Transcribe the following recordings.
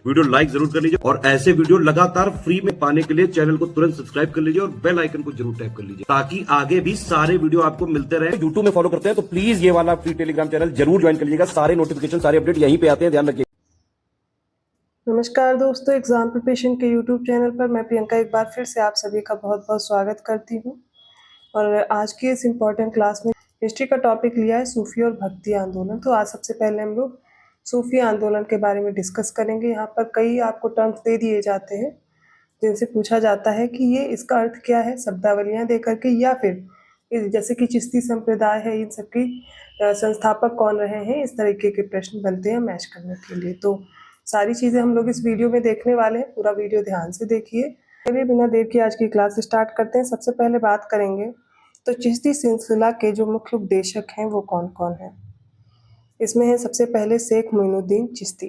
Video like जरूर कर लीजिए और ऐसे वीडियो लगातार फ्री में पाने के लिए चैनल को तुरंत सब्सक्राइब कर लीजिए और बेल आइकन को जरूर टैप कर लीजिए ताकि आगे भी सारे वीडियो आपको मिलते रहे। यूट्यूब में फॉलो करते हैं तो प्लीज ये वाला फ्री टेलीग्राम चैनल जरूर ज्वाइन कर लीजिएगा। सारे नोटिफिकेशन सारे अपडेट यहीं पे आते हैं, ध्यान रखिए। नमस्कार दोस्तों, एग्जाम प्रिपरेशन के यूट्यूब चैनल पर मैं प्रियंका एक बार फिर से आप सभी का बहुत बहुत स्वागत करती हूँ। और आज की इस इम्पॉर्टेंट क्लास में हिस्ट्री का टॉपिक लिया है सूफी और भक्ति आंदोलन। तो आज सबसे पहले हम लोग सूफी आंदोलन के बारे में डिस्कस करेंगे। यहाँ पर कई आपको टर्म्स दे दिए जाते हैं जिनसे पूछा जाता है कि ये इसका अर्थ क्या है, शब्दावलियाँ दे करके, या फिर जैसे कि चिश्ती संप्रदाय है, इन सबकी संस्थापक कौन रहे हैं, इस तरीके के प्रश्न बनते हैं मैच करने के लिए। तो सारी चीज़ें हम लोग इस वीडियो में देखने वाले हैं, पूरा वीडियो ध्यान से देखिए। चलिए बिना देर के आज की क्लास स्टार्ट करते हैं। सबसे पहले बात करेंगे तो चिश्ती सिलसिला के जो मुख्य उपदेशक हैं वो कौन कौन हैं। इसमें है सबसे पहले शेख मोइनुद्दीन चिश्ती।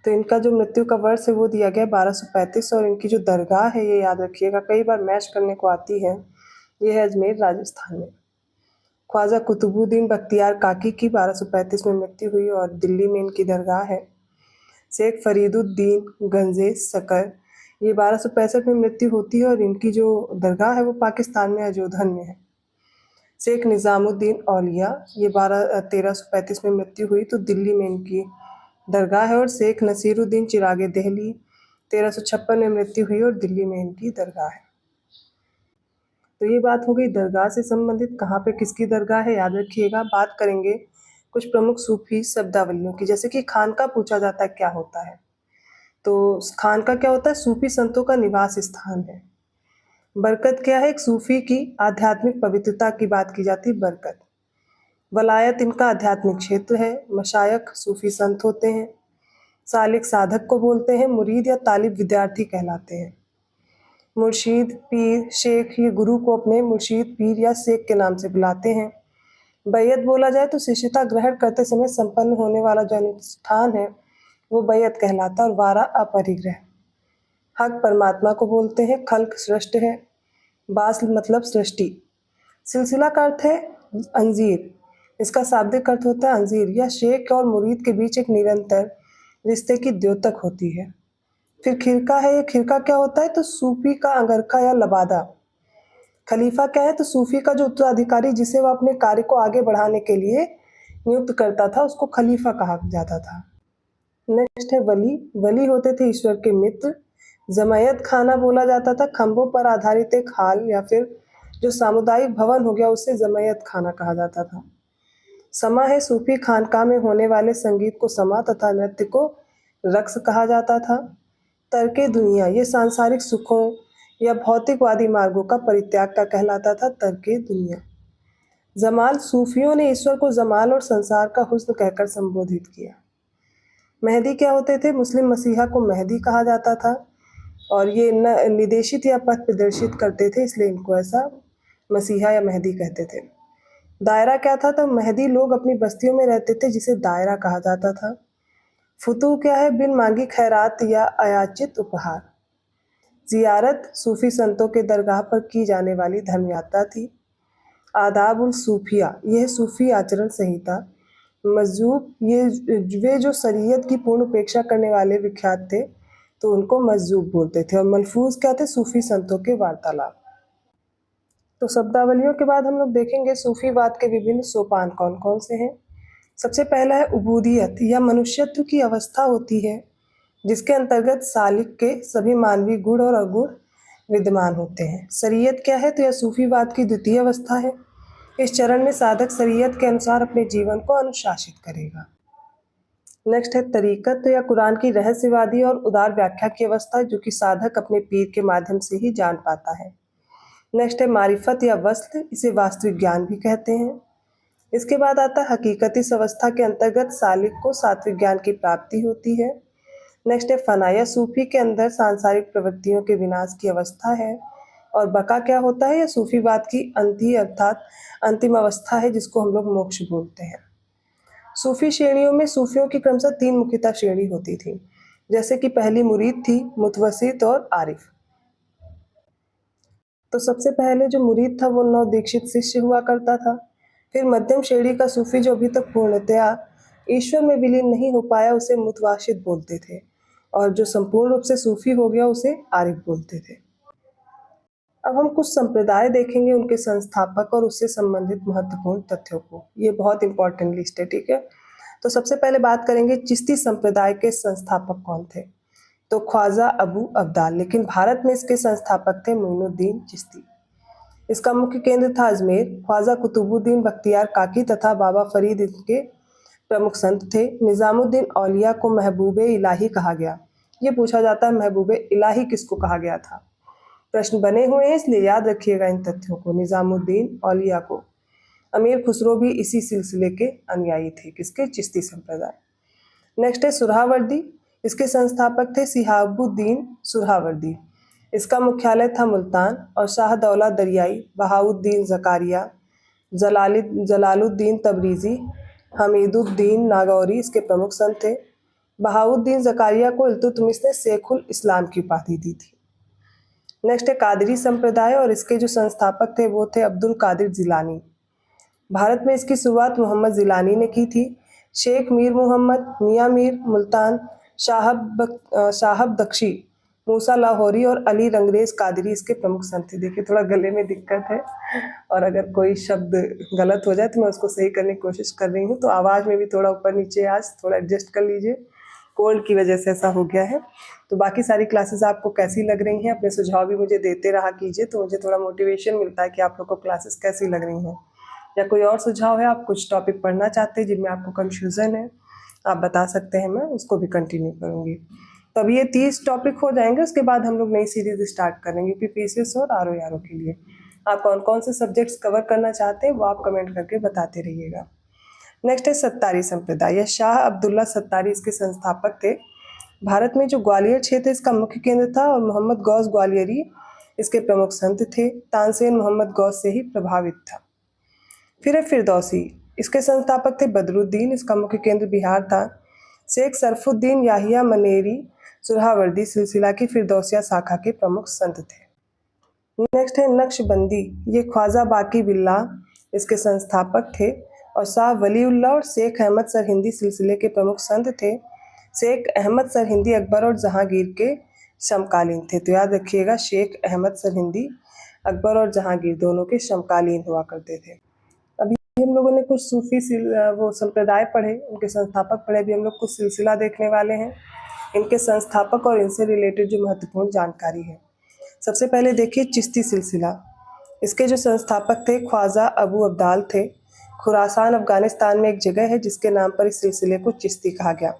तो इनका जो मृत्यु का वर्ष है वो दिया गया 1235 और इनकी जो दरगाह है ये याद रखिएगा, कई बार मैच करने को आती है, ये है अजमेर राजस्थान में। ख्वाजा कुतुबुद्दीन बख्तियार काकी की 1235 में मृत्यु हुई और दिल्ली में इनकी दरगाह है। शेख फरीदुद्दीन गंजे सकर, ये 1265 में मृत्यु होती है और इनकी जो दरगाह है वो पाकिस्तान में अजोधन में है। शेख निज़ामुद्दीन औलिया, ये 1335 में मृत्यु हुई तो दिल्ली में इनकी दरगाह है। और शेख नसीरुद्दीन चिरागे दहली, 1356 में मृत्यु हुई और दिल्ली में इनकी दरगाह है। तो ये बात हो गई दरगाह से संबंधित, कहाँ पे किसकी दरगाह है याद रखिएगा। बात करेंगे कुछ प्रमुख सूफी शब्दावलियों की, जैसे कि खानका पूछा जाता है क्या होता है। तो खानका क्या होता है, सूफी संतों का निवास स्थान है। बरकत क्या है, एक सूफी की आध्यात्मिक पवित्रता की बात की जाती है बरकत। वलायत इनका आध्यात्मिक क्षेत्र है। मशायख सूफी संत होते हैं। सालिक साधक को बोलते हैं। मुरीद या तालिब विद्यार्थी कहलाते हैं। मुर्शीद पीर शेख, ये गुरु को अपने मुर्शीद पीर या शेख के नाम से बुलाते हैं। बैयत बोला जाए तो शिष्यता ग्रहण करते समय संपन्न होने वाला जो अनुष्ठान है वो बैयत कहलाता है। और वारा अपरिग्रह। हक परमात्मा को बोलते हैं। खल्क सृष्ट है। बास मतलब सृष्टि। सिलसिला का अर्थ है अंजीर, इसका शाब्दिक अर्थ होता है अंजीर या शेख और मुरीद के बीच एक निरंतर रिश्ते की द्योतक होती है। फिर खिरका है, ये खिरका क्या होता है, तो सूफी का अंगरखा या लबादा। खलीफा क्या है, तो सूफी का जो उत्तराधिकारी जिसे वह अपने कार्य को आगे बढ़ाने के लिए नियुक्त करता था उसको खलीफा कहा जाता था। नेक्स्ट है वली। वली होते थे ईश्वर के मित्र। जमायत खाना बोला जाता था खंभों पर आधारित एक हाल या फिर जो सामुदायिक भवन हो गया उसे जमायत खाना कहा जाता था। समा है, सूफी खानका में होने वाले संगीत को समा तथा नृत्य को रक्स कहा जाता था। तर्के दुनिया, ये सांसारिक सुखों या भौतिकवादी मार्गों का परित्याग का कहलाता था तर्के दुनिया। जमाल, सूफियों ने ईश्वर को जमाल और संसार का हुस्न कहकर संबोधित किया। मेहदी क्या होते थे, मुस्लिम मसीहा को मेहदी कहा जाता था और ये निदेशित या पथ प्रदर्शित करते थे, इसलिए इनको ऐसा मसीहा या मेहदी कहते थे। दायरा क्या था, तो मेहदी लोग अपनी बस्तियों में रहते थे जिसे दायरा कहा जाता था। फुतू क्या है, बिन मांगी खैरात या अयाचित उपहार। जियारत सूफी संतों के दरगाह पर की जाने वाली धर्म यात्रा थी। आदाब उल सूफिया, यह सूफी आचरण संहिता। मजजूब, ये वे जो शरीयत की पूर्ण उपेक्षा करने वाले विख्यात थे तो उनको मजजूब बोलते थे। और मलफूज क्या थे, सूफी संतों के वार्तालाप। तो शब्दावलियों के बाद हम लोग देखेंगे सूफीवाद के विभिन्न सोपान कौन कौन से हैं। सबसे पहला है उबूदियत, यह मनुष्यत्व की अवस्था होती है जिसके अंतर्गत सालिक के सभी मानवीय गुण और अगुण विद्यमान होते हैं। शरीयत क्या है, तो यह सूफीवाद की द्वितीय अवस्था है। इस चरण में साधक शरीयत के अनुसार अपने जीवन को अनुशासित करेगा। नेक्स्ट है तरीकत, तो यह कुरान की रहस्यवादी और उदार व्याख्या की अवस्था जो कि साधक अपने पीर के माध्यम से ही जान पाता है। नेक्स्ट है मारिफत या वस्ल, इसे वास्तविक ज्ञान भी कहते हैं। इसके बाद आता है हकीकत, इस अवस्था के अंतर्गत सालिक को सात्विक ज्ञान की प्राप्ति होती है। नेक्स्ट है फना, या सूफी के अंदर सांसारिक प्रवृत्तियों के विनाश की अवस्था है। और बका क्या होता है, यह सूफीवाद की अंती अर्थात अंतिम अवस्था है जिसको हम लोग मोक्ष बोलते हैं। सूफी श्रेणियों में सूफियों की क्रमशः 3 मुख्यतः श्रेणी होती थी, जैसे कि पहली मुरीद थी, मुतवसित और आरिफ। तो सबसे पहले जो मुरीद था वो 9 दीक्षित शिष्य हुआ करता था। फिर मध्यम श्रेणी का सूफी जो अभी तक पूर्णतया ईश्वर में विलीन नहीं हो पाया उसे मुतवासित बोलते थे। और जो संपूर्ण रूप से सूफी हो गया उसे आरिफ बोलते थे। अब हम कुछ संप्रदाय देखेंगे, उनके संस्थापक और उससे संबंधित महत्वपूर्ण तथ्यों को। ये बहुत इंपॉर्टेंट लिस्ट है, ठीक है। तो सबसे पहले बात करेंगे चिश्ती संप्रदाय के संस्थापक कौन थे। तो ख्वाजा अबू अब्दाल, लेकिन भारत में इसके संस्थापक थे मोइनुद्दीन चिश्ती। इसका मुख्य केंद्र था अजमेर। ख्वाजा कुतुबुद्दीन बख्तियार काकी तथा बाबा फरीद इनके प्रमुख संत थे। निजामुद्दीन औलिया को महबूबे इलाही कहा गया। ये पूछा जाता है महबूबे इलाही किसको कहा गया था, प्रश्न बने हुए हैं, इसलिए याद रखिएगा इन तथ्यों को। निजामुद्दीन औलिया को। अमीर खुसरो भी इसी सिलसिले के अनुयायी थे, किसके, चिश्ती संप्रदाय। नेक्स्ट है सुरहावर्दी। इसके संस्थापक थे सिहाबुद्दीन सुरहावर्दी। इसका मुख्यालय था मुल्तान। और शाह दौला दरियाई, बहाउद्दीन जकारिया, जलालुद्दीन तबरीजी, हमीदुद्दीन नागौरी इसके प्रमुख संत थे। बहाउद्दीन जकारिया को इल्तुतमिश ने शेखुल इस्लाम की उपाधि दी थी। नेक्स्ट है कादरी संप्रदाय, और इसके जो संस्थापक थे वो थे अब्दुल कादिर जिलानी। भारत में इसकी शुरुआत मोहम्मद जिलानी ने की थी। शेख मीर मोहम्मद, मियाँ मीर मुल्तान, शाहब दक्षी, मूसा लाहौरी और अली रंगरेज कादरी इसके प्रमुख संत थे। देखिए थोड़ा गले में दिक्कत है और अगर कोई शब्द गलत हो जाए तो मैं उसको सही करने की कोशिश कर रही हूँ, तो आवाज़ में भी थोड़ा ऊपर नीचे आज थोड़ा एडजस्ट कर लीजिए, कोल्ड की वजह से ऐसा हो गया है। तो बाकी सारी क्लासेस आपको कैसी लग रही हैं, अपने सुझाव भी मुझे देते रहा कीजिए, तो मुझे थोड़ा मोटिवेशन मिलता है कि आप लोग को क्लासेस कैसी लग रही हैं। या कोई और सुझाव है, आप कुछ टॉपिक पढ़ना चाहते हैं जिनमें आपको कन्फ्यूज़न है, आप बता सकते हैं, मैं उसको भी कंटिन्यू करूँगी। तब ये 30 टॉपिक हो जाएंगे, उसके बाद हम लोग नई सीरीज स्टार्ट करेंगे यूपीपीसीएस और आरओ के लिए। आप कौन कौन से सब्जेक्ट्स कवर करना चाहते हैं वो आप कमेंट करके बताते रहिएगा। नेक्स्ट है सत्तारी संप्रदाय। यह शाह अब्दुल्ला सत्तारी इसके संस्थापक थे। भारत में जो ग्वालियर क्षेत्र इसका मुख्य केंद्र था और मोहम्मद गौस ग्वालियरी इसके प्रमुख संत थे। तानसेन मोहम्मद गौस से ही प्रभावित था। फिर है फिरदौसी। इसके संस्थापक थे बदरुद्दीन। इसका मुख्य केंद्र बिहार था। शेख सरफुद्दीन याहिया मनेरी सुरहावर्दी सिलसिला की फिरदौसिया शाखा के प्रमुख संत थे। नेक्स्ट है नक्शबंदी। ये ख्वाजा बाकी बिल्ला इसके संस्थापक थे और शाह वलीउल्लाह और शेख अहमद सरहिंदी सिलसिले के प्रमुख संत थे। शेख अहमद सरहिंदी अकबर और जहांगीर के समकालीन थे। तो याद रखिएगा, शेख अहमद सरहिंदी अकबर और जहांगीर दोनों के समकालीन हुआ करते थे। अभी हम लोगों ने कुछ सूफी वो संप्रदाय पढ़े, उनके संस्थापक पढ़े। अभी हम लोग कुछ सिलसिला देखने वाले हैं, इनके संस्थापक और इनसे रिलेटेड जो महत्वपूर्ण जानकारी है। सबसे पहले देखिए चिश्ती सिलसिला। इसके जो संस्थापक थे ख्वाजा अबू अब्दाल थे। खुरासान अफगानिस्तान में एक जगह है जिसके नाम पर इस सिलसिले को चिश्ती कहा गया।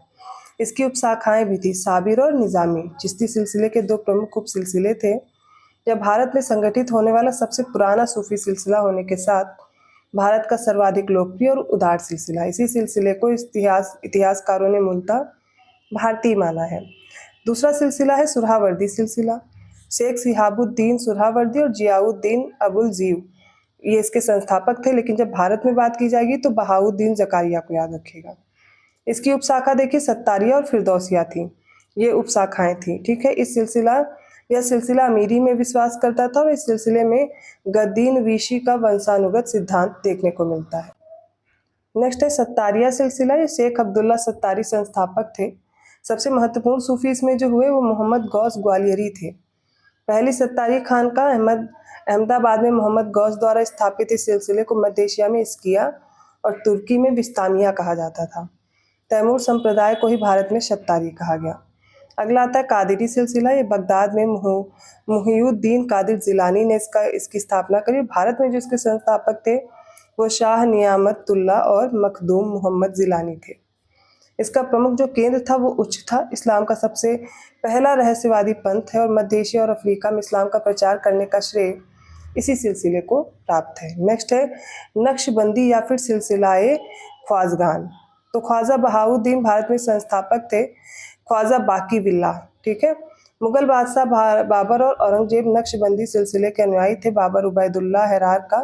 इसकी उपशाखाएं भी थी, साबिर और निज़ामी। चिश्ती सिलसिले के 2 प्रमुख उप सिलसिले थे। यह भारत में संगठित होने वाला सबसे पुराना सूफी सिलसिला होने के साथ भारत का सर्वाधिक लोकप्रिय और उदार सिलसिला। इसी सिलसिले को इतिहासकारों ने मूलतः भारतीय माना है। दूसरा सिलसिला है सुरहावर्दी सिलसिला। शेख सिहाबुद्दीन सुरहावर्दी और जियाउद्दीन अबुल जीव ये इसके संस्थापक थे, लेकिन जब भारत में बात की जाएगी तो बहाउद्दीन जकारिया को याद रखिएगा। इसकी उपशाखा देखिए सत्तारिया और फिरदौसिया थी, ये उपशाखाएं थी, ठीक है। यह सिलसिला अमीरी में विश्वास करता था और इस सिलसिले में गद्दीन वीशी का वंशानुगत सिद्धांत देखने को मिलता है। नेक्स्ट है सत्तारिया सिलसिला। ये शेख अब्दुल्ला सत्तारी संस्थापक थे। सबसे महत्वपूर्ण सूफी इसमें जो हुए वो मोहम्मद गौस ग्वालियरी थे। पहली सत्तारी खानका अहमदाबाद में मोहम्मद गौस द्वारा स्थापित इस सिलसिले को मध्य एशिया में इस्किया और तुर्की में बिस्तामिया कहा जाता था। तैमूर संप्रदाय को ही भारत में सत्तारी कहा गया। अगला आता है कादिरी सिलसिला। ये बगदाद में मुहियुद्दीन कादिर जिलानी ने इसकी स्थापना करी। भारत में जो इसके संस्थापक थे वो शाह नियामतुल्लाह और मखदूम मोहम्मद जिलानी थे। इसका प्रमुख जो केंद्र था वो उच्च था। इस्लाम का सबसे पहला रहस्यवादी पंथ है और मध्य एशिया और अफ्रीका में इस्लाम का प्रचार करने का श्रेय इसी सिलसिले को प्राप्त है। नेक्स्ट है नक्शबंदी या फिर सिलसिलाए ख्वाजगान। तो ख्वाजा बहाउद्दीन भारत में संस्थापक थे। ख्वाजा बाकी बिल्ला, ठीक है। मुगल बादशाह बाबर और औरंगजेब नक्शबंदी सिलसिले के अनुयायी थे। बाबर उबैदुल्लाह हेरार का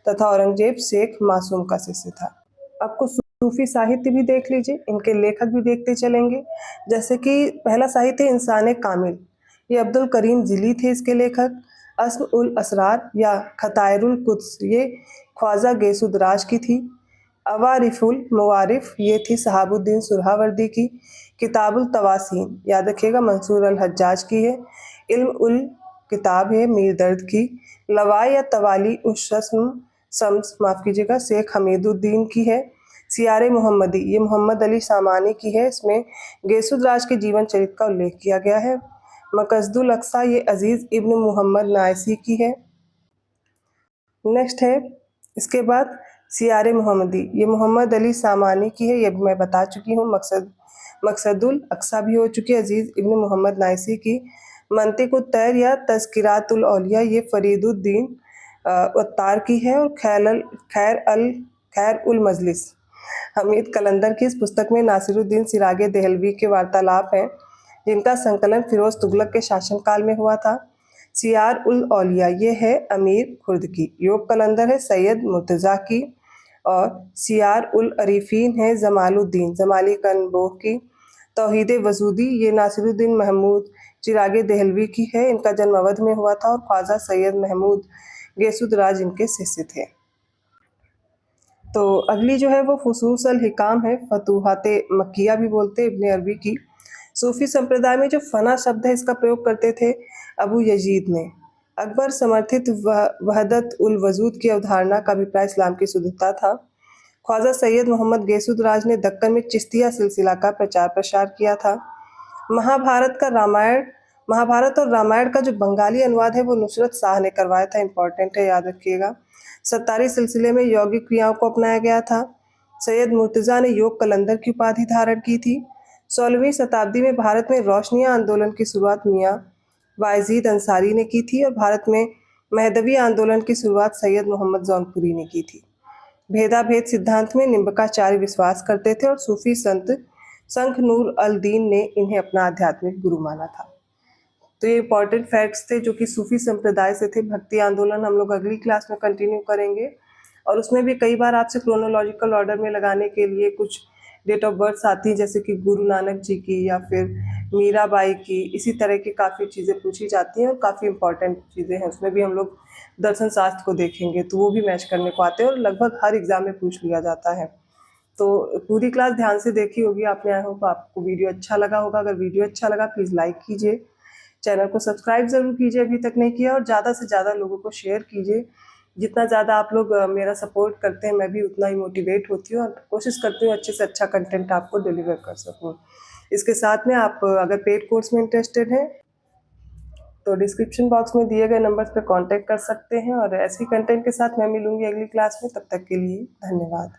तथा औरंगजेब शेख मासूम का शिष्य था। आपको सूफी साहित्य भी देख लीजिए, इनके लेखक भी देखते चलेंगे। जैसे कि पहला साहित्य इंसान कामिल, ये अब्दुल करीम जिली थे इसके लेखक। अस्म उल असरार या खतायरुल कुद्स, ये ख्वाजा गैसुद्राज की थी। अवारिफुल मवारिफ, ये थी सहाबुद्दीन सुरहावर्दी की। किताबुल तवासीन याद रखिएगा मंसूर अल हज्जाज की है। इल्म उल किताब है मीर दर्द की। लवाई या तवाली उस रस्म सम्स माफ़ कीजिएगा शेख हमीदुद्दीन की है। सियारे मोहम्मदी ये मोहम्मद अली सामानी की है, इसमें गेसुद्राज के जीवन चरित्र का उल्लेख किया गया है। मकसदुल अक्सा ये अजीज़ इब्न मोहम्मद नायसी की है। नेक्स्ट है इसके बाद सियारे मोहम्मदी ये मोहम्मद अली सामानी की है, ये भी मैं बता चुकी हूँ। मकसदुल अक्सा भी हो चुकी है, अजीज़ इब्न मोहम्मद नायसी की। मंतिकुत तैर या तज़किरातुल औलिया ये फरीदुद्दीन अत्तार की है। और खैर उल मजलिस हमीद कलंदर की। इस पुस्तक में नासिरुद्दीन सिरागे देहलवी के वार्तालाप हैं, जिनका संकलन फिरोज तुगलक के शासनकाल में हुआ था। सियार उल औलिया ये है अमीर खुर्द की। योग कलंदर है सैयद मुर्तज़ा की। और सियार उल अरीफीन है जमालुद्दीन जमाली कनबोह की। तौहीद वजूदी ये नासिरुद्दीन महमूद चिरागे देहलवी की है, इनका जन्म अवध में हुआ था और ख्वाजा सैयद महमूद गेसुद्राज इनके शिष्य थे। तो अगली जो है वो फुसूस अल हिकाम है, फतूहाते मक्किया भी बोलते हैं, इब्न अरबी की। सूफी संप्रदाय में जो फना शब्द है इसका प्रयोग करते थे अबू यजीद ने। अकबर समर्थित वहदत उल वजूद की अवधारणा का अभिप्राय इस्लाम की शुद्धता था। ख्वाजा सैयद मोहम्मद गेसुद्राज ने दक्कन में चिश्तिया सिलसिला का प्रचार प्रसार किया था। महाभारत और रामायण का जो बंगाली अनुवाद है वो नुसरत शाह ने करवाया था, इंपॉर्टेंट है याद रखिएगा। सत्तारी सिलसिले में यौगिक क्रियाओं को अपनाया गया था। सैयद मुर्तज़ा ने योग कलंदर की उपाधि धारण की थी। 16वीं शताब्दी में भारत में रोशनिया आंदोलन की शुरुआत मियाँ वायजीद अंसारी ने की थी और भारत में महदवी आंदोलन की शुरुआत सैयद मोहम्मद जौनपुरी ने की थी। भेदाभेद सिद्धांत में निम्बकाचार्य विश्वास करते थे और सूफी संत संख नूर अल दीन ने इन्हें अपना आध्यात्मिक गुरु माना था। तो ये इंपॉर्टेंट फैक्ट्स थे जो कि सूफी संप्रदाय से थे। भक्ति आंदोलन हम लोग अगली क्लास में कंटिन्यू करेंगे और उसमें भी कई बार आपसे क्रोनोलॉजिकल ऑर्डर में लगाने के लिए कुछ डेट ऑफ बर्थ आती है, जैसे कि गुरु नानक जी की या फिर मीराबाई की, इसी तरह की काफ़ी चीज़ें पूछी जाती हैं और काफ़ी इंपॉर्टेंट चीज़ें हैं। उसमें भी हम लोग दर्शन शास्त्र को देखेंगे तो वो भी मैच करने को आते हैं और लगभग हर एग्जाम में पूछ लिया जाता है। तो पूरी क्लास ध्यान से देखी होगी आपने, आई होप आपको वीडियो अच्छा लगा होगा। अगर वीडियो अच्छा लगा प्लीज़ लाइक कीजिए, चैनल को सब्सक्राइब ज़रूर कीजिए अभी तक नहीं किया, और ज़्यादा से ज़्यादा लोगों को शेयर कीजिए। जितना ज़्यादा आप लोग मेरा सपोर्ट करते हैं मैं भी उतना ही मोटिवेट होती हूँ और कोशिश करती हूँ अच्छे से अच्छा कंटेंट आपको डिलीवर कर सकूँ। इसके साथ में आप अगर पेड कोर्स में इंटरेस्टेड हैं तो डिस्क्रिप्शन बॉक्स में दिए गए नंबर्स पर कांटेक्ट कर सकते हैं। और ऐसी कंटेंट के साथ मैं मिलूंगी अगली क्लास में, तब तक के लिए धन्यवाद।